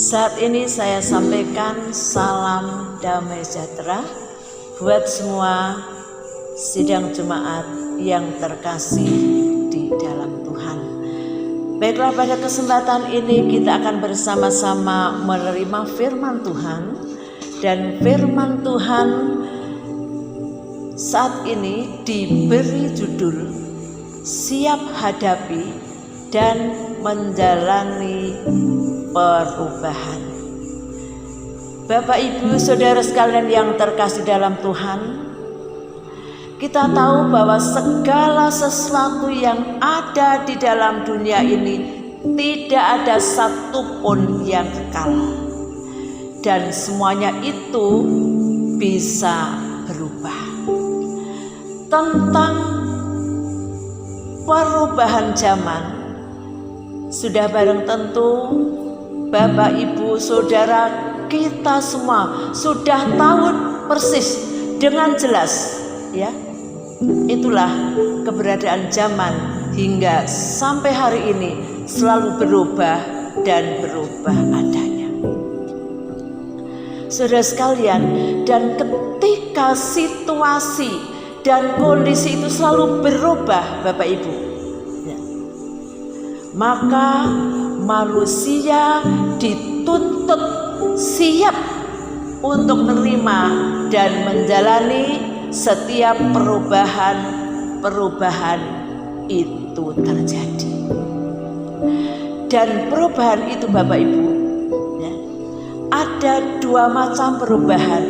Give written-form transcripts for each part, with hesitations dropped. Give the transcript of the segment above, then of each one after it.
Saat ini saya sampaikan salam damai sejahtera buat semua sidang jemaat yang terkasih di dalam Tuhan. Baiklah, pada kesempatan ini kita akan bersama-sama menerima firman Tuhan. Dan firman Tuhan saat ini diberi judul Siap Hadapi dan Menjalani Perubahan. Bapak, Ibu, Saudara sekalian yang terkasih dalam Tuhan, kita tahu bahwa segala sesuatu yang ada di dalam dunia ini tidak ada satupun yang kekal, dan semuanya itu bisa berubah. Tentang perubahan zaman, sudah barang tentu Bapak, Ibu, Saudara, kita semua sudah tahu persis dengan jelas, ya. Itulah keberadaan zaman hingga sampai hari ini selalu berubah dan berubah adanya. Saudara sekalian, dan ketika situasi dan kondisi itu selalu berubah, Bapak, Ibu, ya, maka manusia dituntut siap untuk menerima dan menjalani setiap perubahan itu terjadi. Dan perubahan itu, Bapak, Ibu, ya, ada dua macam perubahan.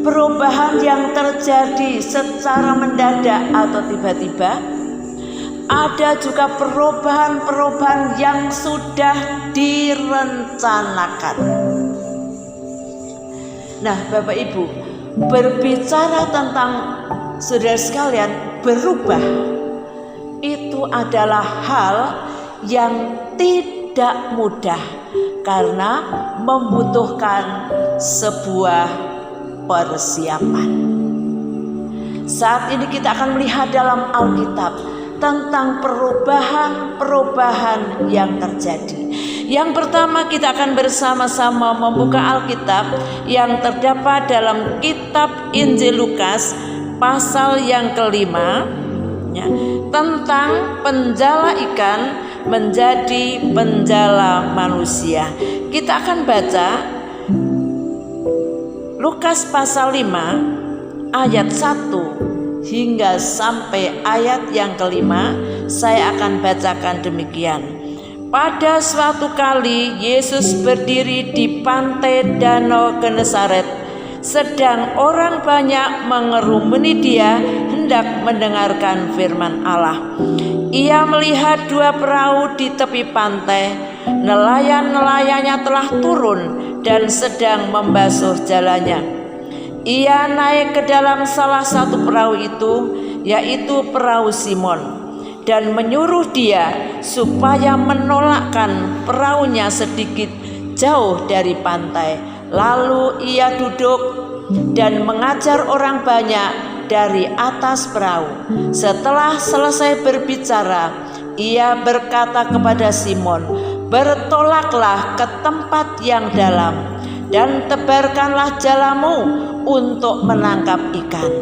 Perubahan yang terjadi secara mendadak atau tiba-tiba. Ada juga perubahan-perubahan yang sudah direncanakan. Nah, Bapak, Ibu, berbicara tentang saudara sekalian berubah, itu adalah hal yang tidak mudah karena membutuhkan sebuah persiapan. Saat ini kita akan melihat dalam Alkitab tentang perubahan-perubahan yang terjadi. Yang pertama, kita akan bersama-sama membuka Alkitab yang terdapat dalam kitab Injil Lukas pasal yang kelima, ya, tentang penjala ikan menjadi penjala manusia. Kita akan baca Lukas pasal 5 ayat 1 hingga sampai ayat yang kelima. Saya akan bacakan demikian. Pada suatu kali Yesus berdiri di pantai Danau Genesaret, sedang orang banyak mengerumuni dia hendak mendengarkan firman Allah. Ia melihat dua perahu di tepi pantai. Nelayan-nelayannya telah turun dan sedang membasuh jalannya. Ia naik ke dalam salah satu perahu itu, yaitu perahu Simon, dan menyuruh dia supaya menolakkan perahunya sedikit jauh dari pantai. Lalu ia duduk dan mengajar orang banyak dari atas perahu. Setelah selesai berbicara, ia berkata kepada Simon, "Bertolaklah ke tempat yang dalam dan tebarkanlah jalamu untuk menangkap ikan."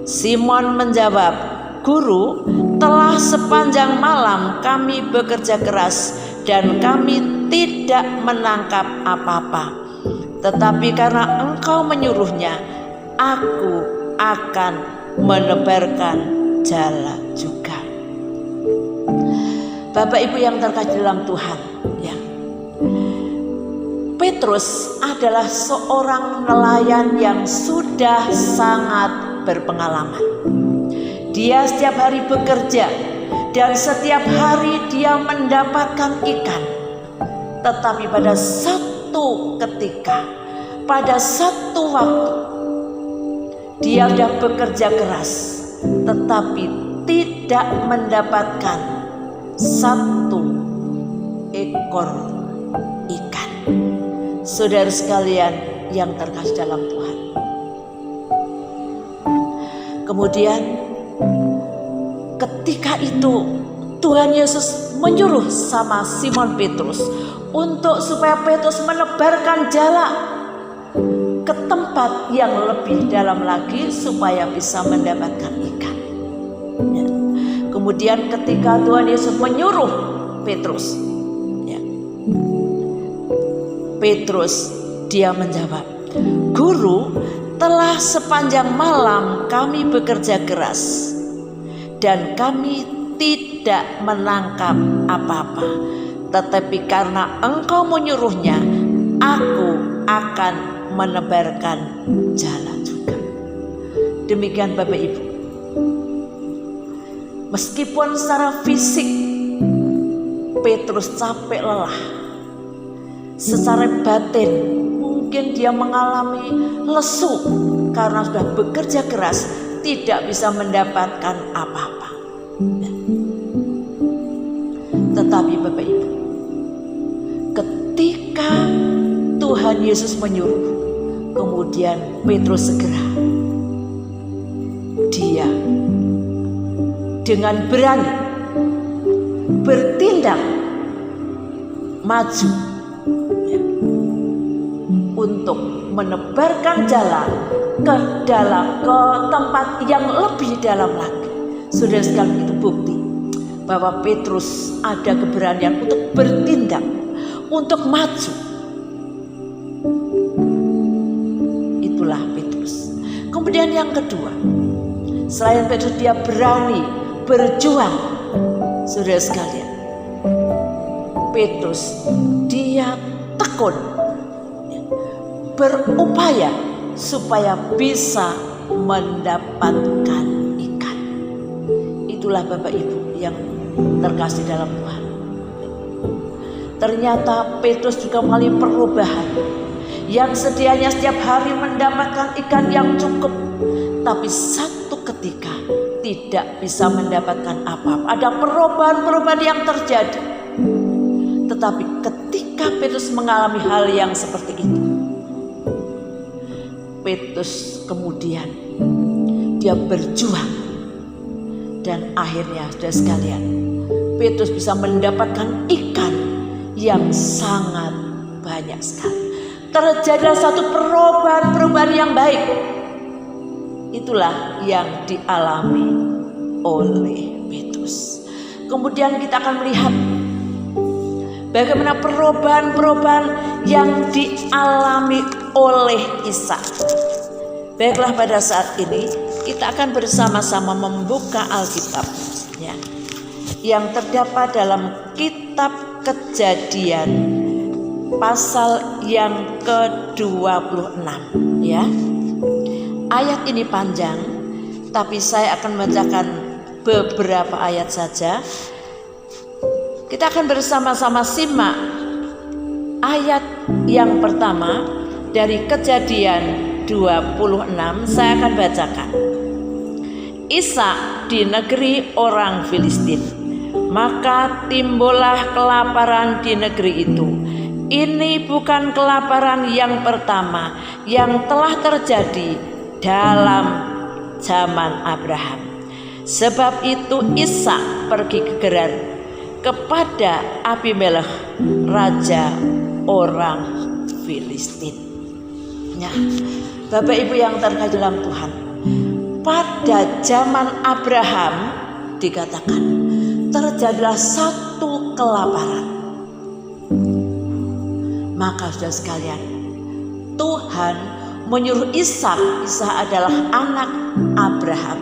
Simon menjawab, "Guru, telah sepanjang malam kami bekerja keras dan kami tidak menangkap apa-apa. Tetapi karena Engkau menyuruhnya, aku akan menebarkan jala juga." Bapak, Ibu yang terkasih dalam Tuhan, ya, Petrus adalah seorang nelayan yang sudah sangat berpengalaman. Dia setiap hari bekerja dan setiap hari dia mendapatkan ikan. Tetapi pada satu ketika, pada satu waktu, dia sudah bekerja keras tetapi tidak mendapatkan satu ekor ikan. Saudara sekalian yang terkasih dalam Tuhan, kemudian ketika itu Tuhan Yesus menyuruh sama Simon Petrus untuk supaya Petrus menebarkan jala ke tempat yang lebih dalam lagi supaya bisa mendapatkan ikan. Ya. Kemudian ketika Tuhan Yesus menyuruh Petrus, ya, Petrus dia menjawab, "Guru, telah sepanjang malam kami bekerja keras dan kami tidak menangkap apa-apa. Tetapi karena Engkau menyuruhnya, aku akan menebarkan jala juga." Demikian Bapak Ibu. Meskipun secara fisik Petrus capek lelah, secara batin mungkin dia mengalami lesu karena sudah bekerja keras, tidak bisa mendapatkan apa-apa. Tetapi Bapak Ibu, ketika Tuhan Yesus menyuruh, kemudian Petrus segera dia dengan berani bertindak maju untuk menebarkan jalan ke tempat yang lebih dalam lagi. Saudara sekalian, itu bukti bahwa Petrus ada keberanian untuk bertindak, untuk maju. Itulah Petrus. Kemudian yang kedua, selain Petrus dia berani berjuang. Saudara sekalian, Petrus dia tekun berupaya supaya bisa mendapatkan ikan. Itulah Bapak Ibu yang terkasih dalam Tuhan. Ternyata Petrus juga mengalami perubahan. Yang sedianya setiap hari mendapatkan ikan yang cukup, tapi satu ketika tidak bisa mendapatkan apa-apa. Ada perubahan-perubahan yang terjadi. Tetapi ketika Petrus mengalami hal yang seperti itu, Petrus kemudian dia berjuang, dan akhirnya saudara sekalian, Petrus bisa mendapatkan ikan yang sangat banyak sekali. Terjadilah satu perubahan yang baik. Itulah yang dialami oleh Petrus. Kemudian kita akan melihat bagaimana perubahan yang dialami oleh Ishak. Baiklah, pada saat ini kita akan bersama-sama membuka Alkitab ya, yang terdapat dalam kitab Kejadian pasal yang ke-26 ya. Ayat ini panjang, tapi saya akan membacakan beberapa ayat saja. Kita akan bersama-sama simak ayat yang pertama dari Kejadian 26. Saya akan bacakan. Ishak di negeri orang Filistin, maka timbullah kelaparan di negeri itu. Ini bukan kelaparan yang pertama yang telah terjadi dalam zaman Abraham. Sebab itu Ishak pergi ke Gerar kepada Abimelekh, raja orang Filistin. Ya, Bapak Ibu yang terkasih dalam Tuhan, pada zaman Abraham dikatakan terjadilah satu kelaparan. Maka saudara sekalian, Tuhan menyuruh Ishak adalah anak Abraham,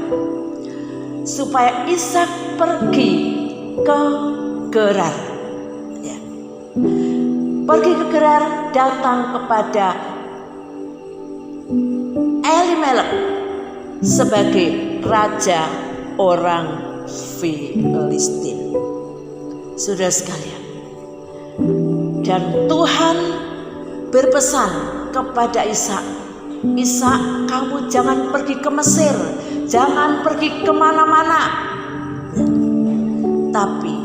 supaya Ishak pergi ke Gerar ya. Pergi ke Gerar, datang kepada Elimelekh sebagai raja orang Filistin. Saudara sekalian, dan Tuhan berpesan kepada Ishak, kamu jangan pergi ke Mesir, jangan pergi kemana-mana, tapi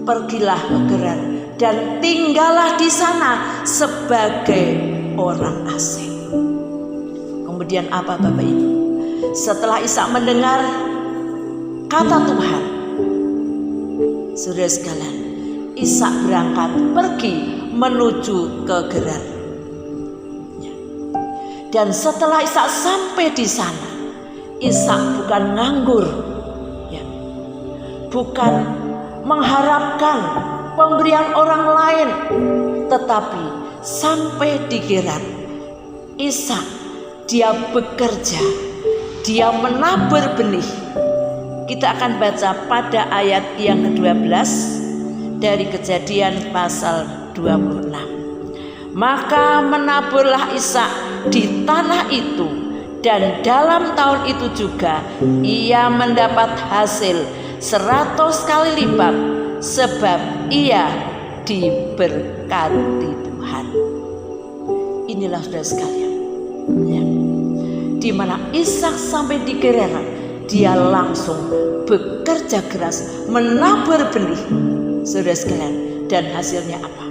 pergilah ke Gerar dan tinggallah di sana sebagai orang asing. Kemudian apa Bapak Ibu? Setelah Ishak mendengar kata Tuhan, saudara sekalian, Ishak berangkat pergi menuju ke Gerar. Dan setelah Ishak sampai di sana, Ishak bukan nganggur, bukan mengharapkan pemberian orang lain, tetapi sampai di Gerar, Ishak dia bekerja, dia menabur benih. Kita akan baca pada ayat yang ke-12 dari Kejadian pasal 26. Maka menaburlah Ishak di tanah itu, dan dalam tahun itu juga ia mendapat hasil 100 kali lipat, sebab ia diberkati Tuhan. Inilah saudara sekalian, di mana Ishak sampai di Gerar, dia langsung bekerja keras menabur benih, saudara sekalian. Dan hasilnya apa?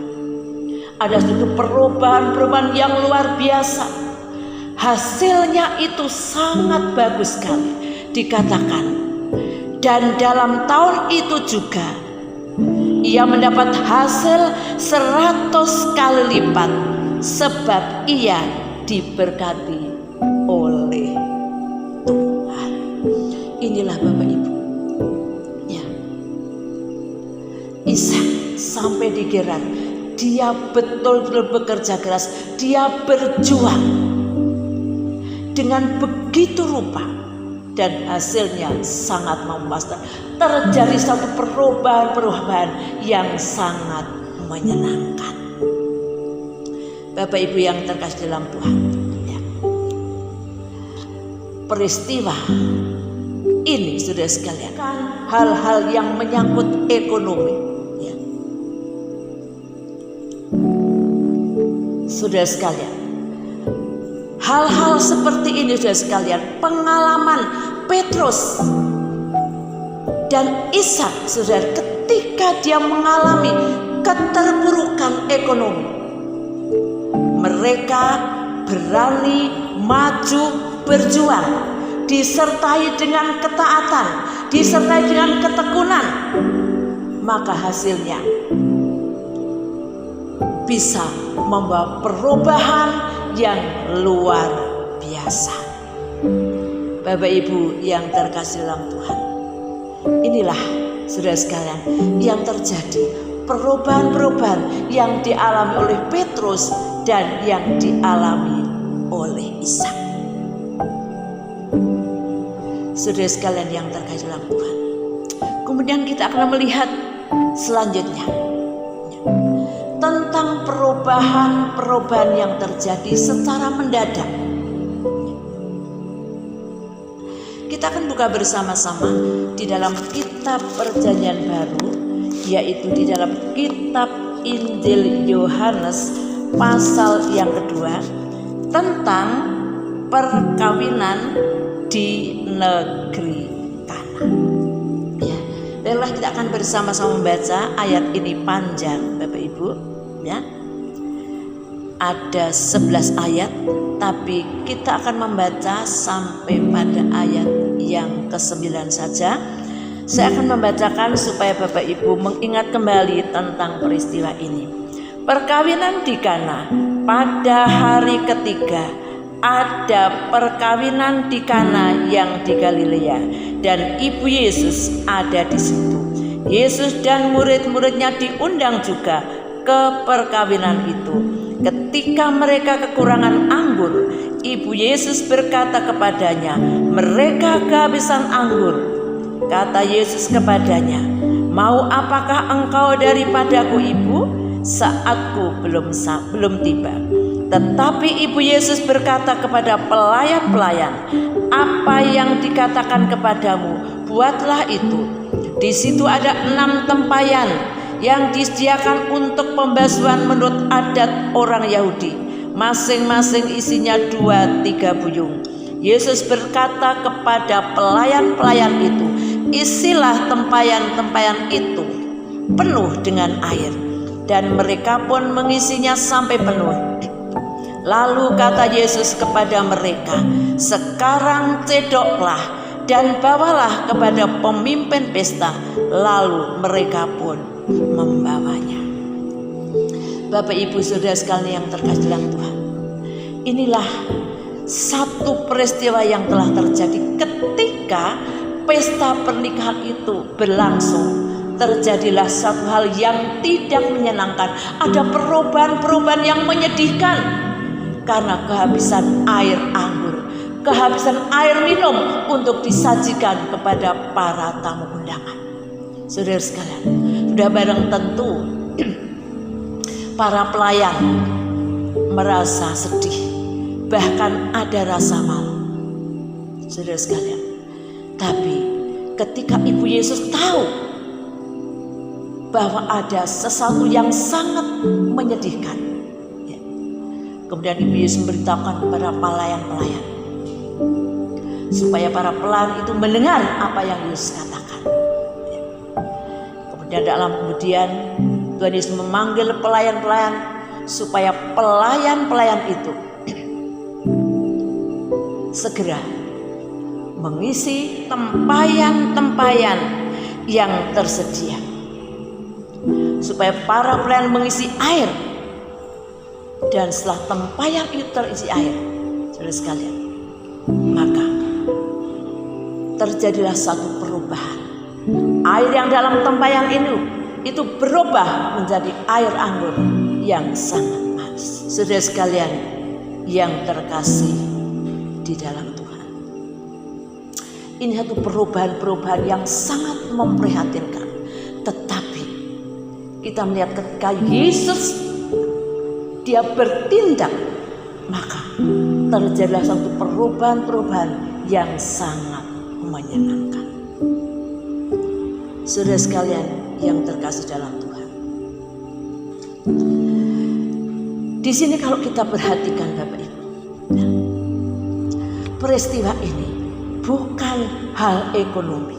Ada suatu perubahan yang luar biasa. Hasilnya itu sangat bagus sekali. Dikatakan, dan dalam tahun itu juga ia mendapat hasil 100 kali lipat, sebab ia diberkati oleh Tuhan. Inilah Bapak Ibu, Ishak sampai di Gerar, dia betul-betul bekerja keras, dia berjuang dengan begitu rupa, dan hasilnya sangat memuaskan. Terjadi satu perubahan yang sangat menyenangkan. Bapak Ibu yang terkasih dalam Tuhan, peristiwa ini saudara sekalian, hal-hal yang menyangkut ekonomi, saudara sekalian. Hal-hal seperti ini saudara sekalian, pengalaman Petrus dan Ishak, saudara, ketika dia mengalami keterpurukan ekonomi, mereka berani maju berjuang, disertai dengan ketaatan, disertai dengan ketekunan, maka hasilnya bisa membawa perubahan yang luar biasa. Bapak Ibu yang terkasih dalam Tuhan, inilah saudara sekalian yang terjadi, perubahan yang dialami oleh Petrus dan yang dialami oleh Ishak. Saudara sekalian yang terkasih dalam Tuhan, kemudian kita akan melihat selanjutnya tentang perubahan yang terjadi secara mendadak. Kita akan buka bersama-sama di dalam kitab Perjanjian Baru, yaitu di dalam kitab Injil Yohanes pasal yang kedua, tentang perkawinan di negeri Kana. Baiklah, kita akan bersama-sama membaca ayat ini, panjang Bapak Ibu, ada 11 ayat, tapi kita akan membaca sampai pada ayat yang ke-9 saja. Saya akan membacakan supaya Bapak Ibu mengingat kembali tentang peristiwa ini. Perkawinan di Kana. Pada hari ketiga ada perkawinan di Kana yang di Galilea, dan ibu Yesus ada di situ. Yesus dan murid-muridnya diundang juga ke perkawinan itu. Ketika mereka kekurangan anggur, ibu Yesus berkata kepadanya, "Mereka kehabisan anggur." Kata Yesus kepadanya, "Mau apakah engkau daripadaku, ibu? Saatku belum tiba." Tetapi ibu Yesus berkata kepada pelayan-pelayan, "Apa yang dikatakan kepadamu, buatlah itu." Di situ ada 6 tempayan yang disediakan untuk pembasuhan menurut adat orang Yahudi, masing-masing isinya 2-3 buyung. Yesus berkata kepada pelayan-pelayan itu, "Isilah tempayan-tempayan itu penuh dengan air." Dan mereka pun mengisinya sampai penuh. Lalu kata Yesus kepada mereka, "Sekarang cedoklah dan bawalah kepada pemimpin pesta, lalu mereka pun membawanya. Bapak Ibu Saudara sekalian yang terkasih dalam Tuhan, inilah satu peristiwa yang telah terjadi ketika pesta pernikahan itu berlangsung. Terjadilah satu hal yang tidak menyenangkan. Ada perubahan-perubahan yang menyedihkan karena kehabisan air anggur, kehabisan air minum untuk disajikan kepada para tamu undangan. Saudara sekalian, sudah barang tentu para pelayan merasa sedih, bahkan ada rasa malu. Saudara sekalian, tapi ketika Ibu Yesus tahu bahwa ada sesuatu yang sangat menyedihkan, ya, kemudian Ibu Yesus memberitahukan kepada pelayan-pelayan supaya para pelayan itu mendengar apa yang Yesus katakan, ya. Kemudian Tuhan Yesus memanggil pelayan-pelayan supaya pelayan-pelayan itu segera mengisi tempayan-tempayan yang tersedia, supaya para pelayan mengisi air. Dan setelah tempayan itu terisi air, saudara sekalian, maka terjadilah satu perubahan. Air yang dalam tempayan itu berubah menjadi air anggur yang sangat manis. Saudara sekalian yang terkasih di dalam Tuhan, ini satu perubahan-perubahan yang sangat memprihatinkan. Tetapi kita melihat ketika Yesus dia bertindak, maka terjadilah satu perubahan-perubahan yang sangat menyenangkan. Saudara sekalian yang terkasih dalam Tuhan, di sini kalau kita perhatikan Bapak Ibu, peristiwa ini bukan hal ekonomi,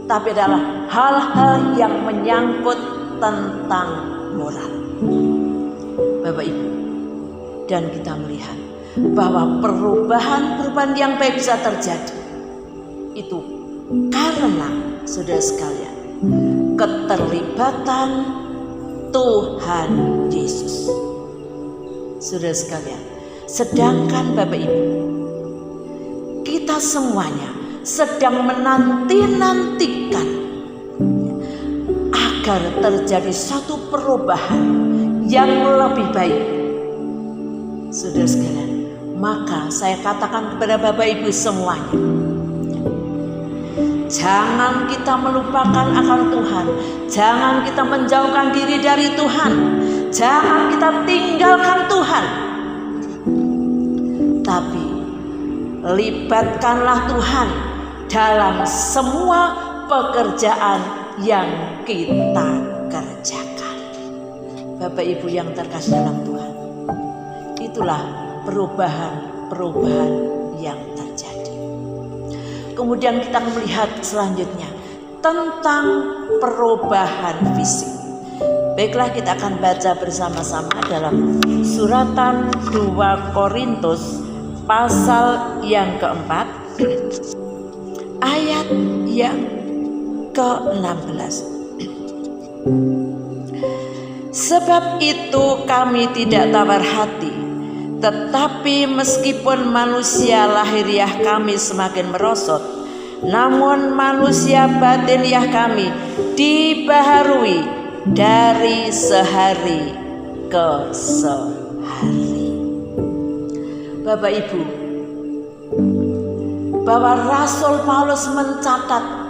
tapi adalah hal-hal yang menyangkut tentang moral, Bapak Ibu. Dan kita melihat bahwa perubahan-perubahan yang baik bisa terjadi itu karena, saudara sekalian, keterlibatan Tuhan Yesus. Saudara sekalian, sedangkan Bapak Ibu, kita semuanya sedang menanti-nantikan agar terjadi satu perubahan yang lebih baik. Saudara sekalian, maka saya katakan kepada Bapak Ibu semuanya, jangan kita melupakan akan Tuhan, jangan kita menjauhkan diri dari Tuhan, jangan kita tinggalkan Tuhan, tapi libatkanlah Tuhan dalam semua pekerjaan yang kita kerjakan. Bapak Ibu yang terkasih dalam Tuhan, itulah perubahan-perubahan yang terjadi. Kemudian kita melihat selanjutnya tentang perubahan fisik. Baiklah, kita akan baca bersama-sama dalam suratan 2 Korintus pasal yang keempat, ayat yang ke-16. Sebab itu kami tidak tawar hati, tetapi meskipun manusia lahiriah kami semakin merosot, namun manusia batiniah kami dibaharui dari sehari ke sehari. Bapak Ibu, bahwa Rasul Paulus mencatat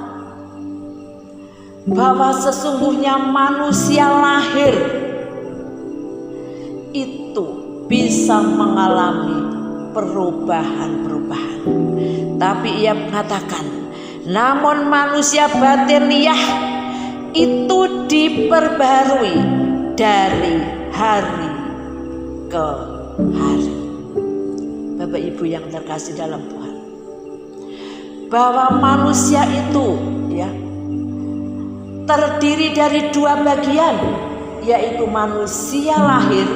bahwa sesungguhnya manusia lahir itu bisa mengalami perubahan-perubahan. Tapi ia mengatakan, namun manusia batiniah itu diperbarui dari hari ke hari. Bapak Ibu yang terkasih dalam Tuhan, bahwa manusia itu ya terdiri dari dua bagian, yaitu manusia lahir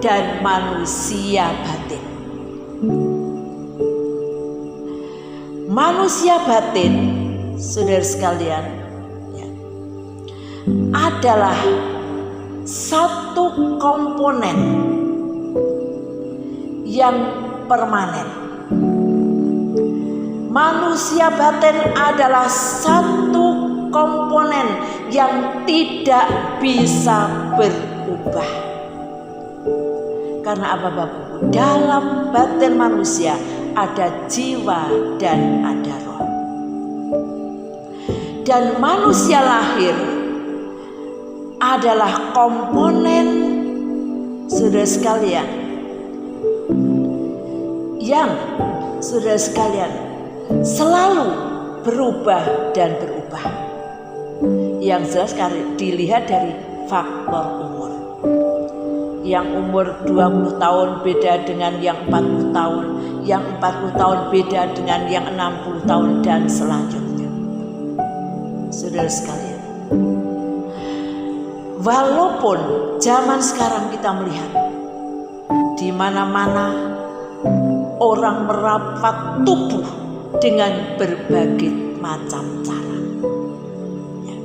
dan manusia batin. manusia batin, saudara sekalian, ya, adalah satu komponen yang permanen. Manusia batin adalah satu komponen yang tidak bisa berubah. Karena apa Bapak? Dalam batin manusia ada jiwa dan ada roh. Dan manusia lahir adalah komponen, saudara sekalian, yang saudara sekalian selalu berubah dan berubah. Yang jelas dilihat dari faktor umur. Yang umur 20 tahun beda dengan yang 40 tahun, yang 40 tahun beda dengan yang 60 tahun dan selanjutnya. Saudara sekalian, walaupun zaman sekarang kita melihat di mana-mana orang merapat tubuh dengan berbagai macam cara, ya.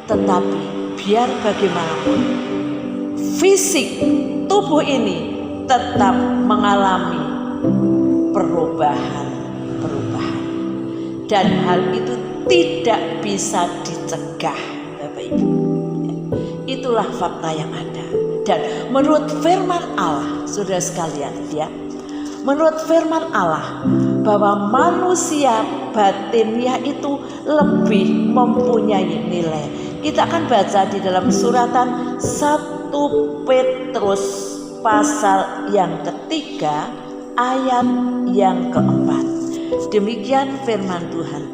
Tetapi biar bagaimanapun, fisik tubuh ini tetap mengalami perubahan. Dan hal itu tidak bisa dicegah, Bapak Ibu. Itulah fakta yang ada. Dan menurut firman Allah, saudara sekalian, ya, menurut firman Allah bahwa manusia batiniah itu lebih mempunyai nilai. Kita akan baca di dalam suratan 1 Petrus pasal yang ketiga ayat yang keempat. Demikian firman Tuhan.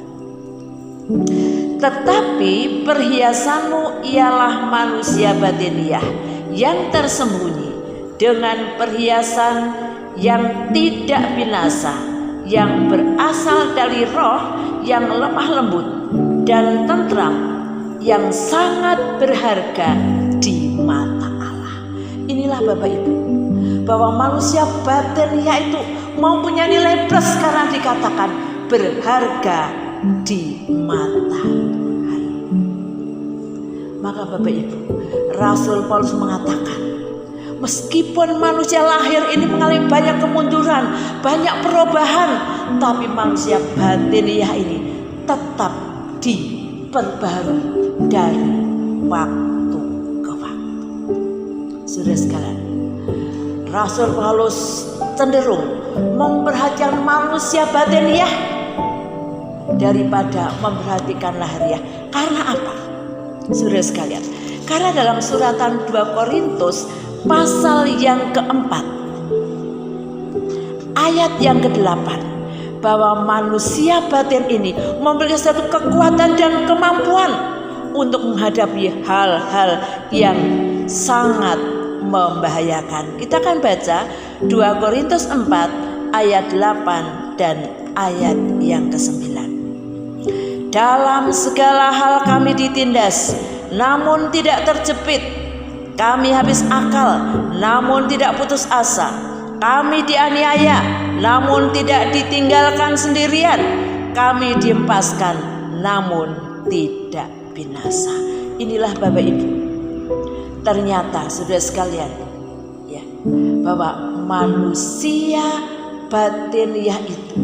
Tetapi perhiasanmu ialah manusia batiniah yang tersembunyi dengan perhiasan yang tidak binasa, yang berasal dari roh yang lemah lembut dan tentram, yang sangat berharga di mata Allah. Inilah Bapak Ibu, bahwa manusia batiniah itu mempunyai nilai plus karena dikatakan berharga di mata Tuhan. Maka Bapak Ibu, Rasul Paulus mengatakan, meskipun manusia lahir ini mengalami banyak kemunduran, banyak perubahan, tapi manusia batiniah ini tetap diperbarui dari waktu ke waktu. Saudara sekalian, Rasul Paulus cenderung memperhatikan manusia batiniah daripada memperhatikan lahiriah. Karena apa? Saudara sekalian, karena dalam suratan 2 Korintus pasal yang keempat ayat yang ke-8, bahwa manusia batin ini memiliki satu kekuatan dan kemampuan untuk menghadapi hal-hal yang sangat membahayakan. Kita akan baca 2 Korintus 4 ayat 8 dan ayat yang ke-9. Dalam segala hal kami ditindas, namun tidak terjepit. Kami habis akal, namun tidak putus asa. Kami dianiaya, namun tidak ditinggalkan sendirian. Kami diempaskan, namun tidak binasa. Inilah Bapak Ibu, ternyata saudara sekalian, ya, bahwa manusia batiniah itu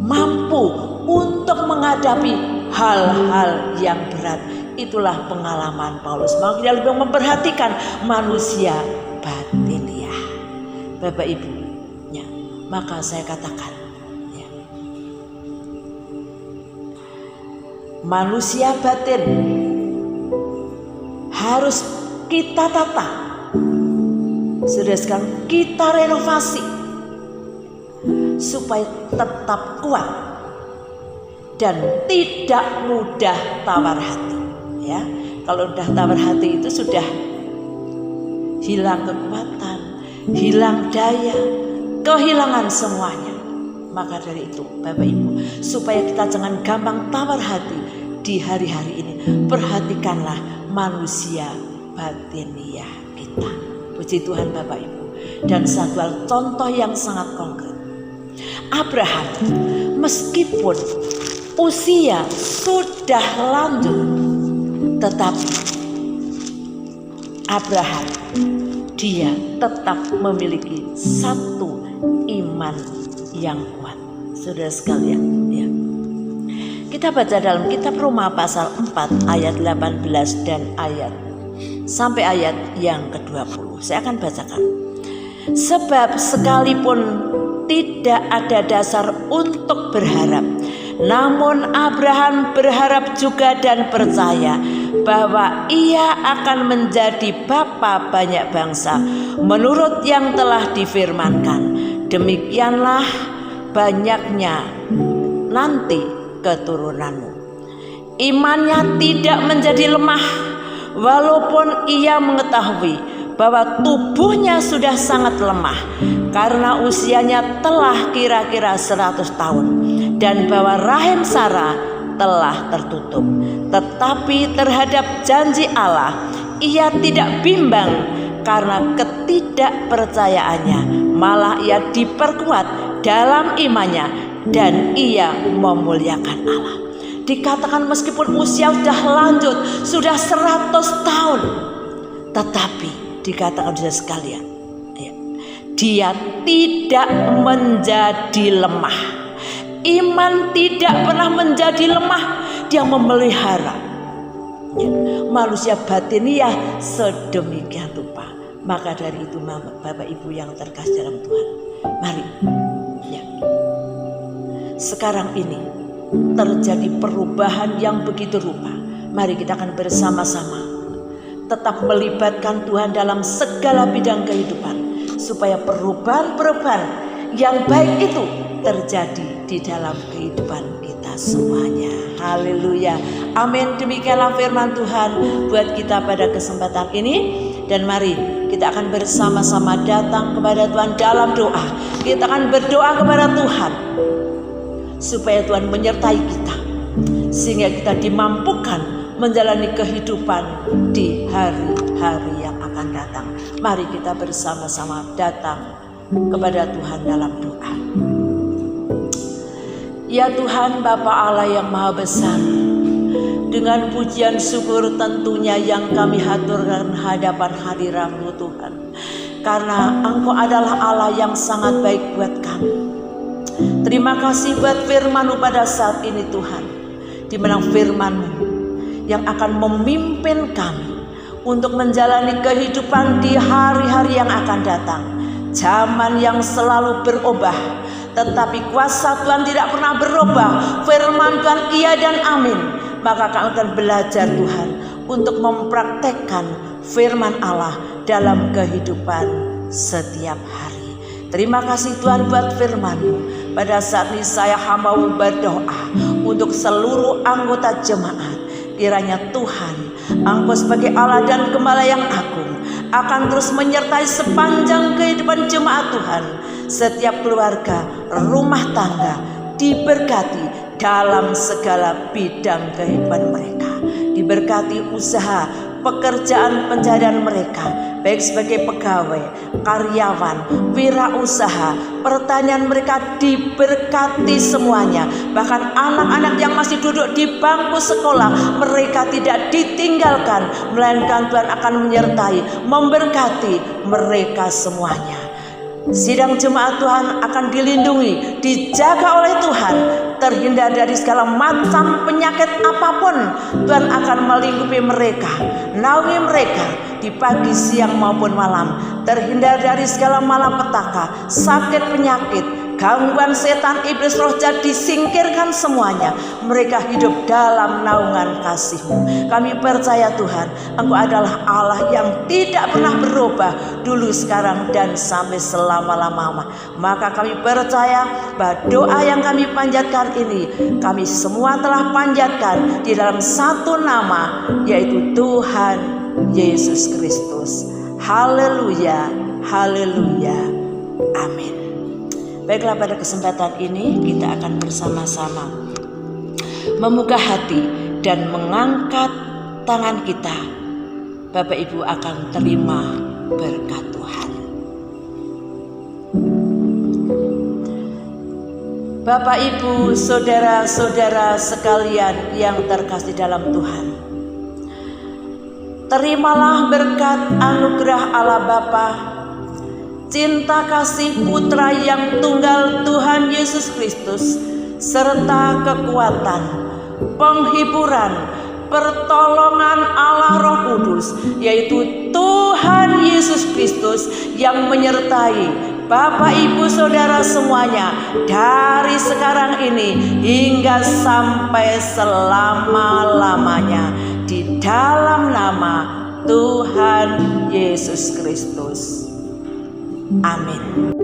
mampu untuk menghadapi hal-hal yang berat. Itulah pengalaman Paulus. Maka dia lebih memperhatikan manusia batiniah, Bapak Ibu, ya. Maka saya katakan, ya, manusia batin harus kita tata, saudara sekalian, kita renovasi supaya tetap kuat dan tidak mudah tawar hati. Ya, kalau udah tawar hati itu sudah hilang kekuatan, hilang daya, kehilangan semuanya. Maka dari itu Bapak Ibu, supaya kita jangan gampang tawar hati di hari-hari ini, perhatikanlah manusia batiniah kita. Puji Tuhan Bapak Ibu. Dan satu contoh yang sangat konkret, Abraham meskipun usia sudah lanjut, tetapi Abraham dia tetap memiliki satu iman yang kuat. Saudara sekalian, ya. Kita baca dalam kitab Roma pasal 4 ayat 18 dan sampai ayat yang ke-20. Saya akan bacakan. Sebab sekalipun tidak ada dasar untuk berharap, namun Abraham berharap juga dan percaya bahwa ia akan menjadi bapa banyak bangsa menurut yang telah difirmankan, demikianlah banyaknya nanti keturunanmu. Imannya tidak menjadi lemah walaupun ia mengetahui bahwa tubuhnya sudah sangat lemah karena usianya telah kira-kira 100 tahun dan bahwa rahim Sarah telah tertutup. Tetapi terhadap janji Allah ia tidak bimbang karena ketidakpercayaannya, malah ia diperkuat dalam imannya dan ia memuliakan Allah. Dikatakan meskipun usia sudah lanjut, sudah 100 tahun, tetapi dikatakan saudara sekalian, ya, dia tidak menjadi lemah. Iman tidak pernah menjadi lemah. Dia memelihara, ya, manusia batiniah sedemikian rupa. Maka dari itu Bapak Ibu yang terkasih dalam Tuhan, mari, ya, sekarang ini terjadi perubahan yang begitu rupa. Mari kita akan bersama-sama tetap melibatkan Tuhan dalam segala bidang kehidupan, supaya perubahan-perubahan yang baik itu terjadi di dalam kehidupan kita semuanya. Haleluya, amin. Demikianlah firman Tuhan buat kita pada kesempatan ini. Dan mari kita akan bersama-sama datang kepada Tuhan dalam doa. Kita akan berdoa kepada Tuhan supaya Tuhan menyertai kita, sehingga kita dimampukan menjalani kehidupan di hari-hari yang akan datang. Mari kita bersama-sama datang kepada Tuhan dalam doa. Ya Tuhan, Bapa Allah yang Maha Besar, dengan pujian syukur tentunya yang kami haturkan hadapan hadirat-Mu Tuhan, karena Engkau adalah Allah yang sangat baik buat kami. Terima kasih buat firman-Mu pada saat ini Tuhan, di mana firman-Mu yang akan memimpin kami untuk menjalani kehidupan di hari-hari yang akan datang. Zaman yang selalu berubah, tetapi kuasa Tuhan tidak pernah berubah. Firman Tuhan iya dan amin. Maka kami akan belajar Tuhan untuk mempraktekkan firman Allah dalam kehidupan setiap hari. Terima kasih Tuhan buat firman-Mu. Pada saat ini saya hamba-Mu berdoa untuk seluruh anggota jemaat. Kiranya Tuhan, Engkau sebagai Allah dan Gembala yang agung akan terus menyertai sepanjang kehidupan jemaat Tuhan. Setiap keluarga, rumah tangga diberkati dalam segala bidang kehidupan mereka. Diberkati usaha, pekerjaan, pencarian mereka, baik sebagai pegawai, karyawan, wirausaha, pertanian mereka diberkati semuanya. Bahkan anak-anak yang masih duduk di bangku sekolah, mereka tidak ditinggalkan, melainkan Tuhan akan menyertai, memberkati mereka semuanya. Sidang jemaat Tuhan akan dilindungi, dijaga oleh Tuhan, terhindar dari segala macam penyakit apapun. Tuhan akan melingkupi mereka, naungi mereka di pagi, siang maupun malam, terhindar dari segala malapetaka, sakit, penyakit, gangguan setan, iblis, roh jahat disingkirkan semuanya. Mereka hidup dalam naungan kasih-Mu. Kami percaya Tuhan, Engkau adalah Allah yang tidak pernah berubah, dulu, sekarang, dan sampai selama-lamanya. Maka kami percaya bahwa doa yang kami panjatkan ini, kami semua telah panjatkan di dalam satu nama, yaitu Tuhan Yesus Kristus. Haleluya, haleluya, amin. Baiklah, pada kesempatan ini kita akan bersama-sama membuka hati dan mengangkat tangan kita. Bapak Ibu akan terima berkat Tuhan. Bapak, Ibu, saudara-saudara sekalian yang terkasih dalam Tuhan, terimalah berkat anugerah Allah Bapa, cinta kasih Putra yang tunggal Tuhan Yesus Kristus, serta kekuatan, penghiburan, pertolongan Allah Roh Kudus, yaitu Tuhan Yesus Kristus yang menyertai Bapak, Ibu, saudara semuanya dari sekarang ini hingga sampai selama-lamanya, di dalam nama Tuhan Yesus Kristus. Amin.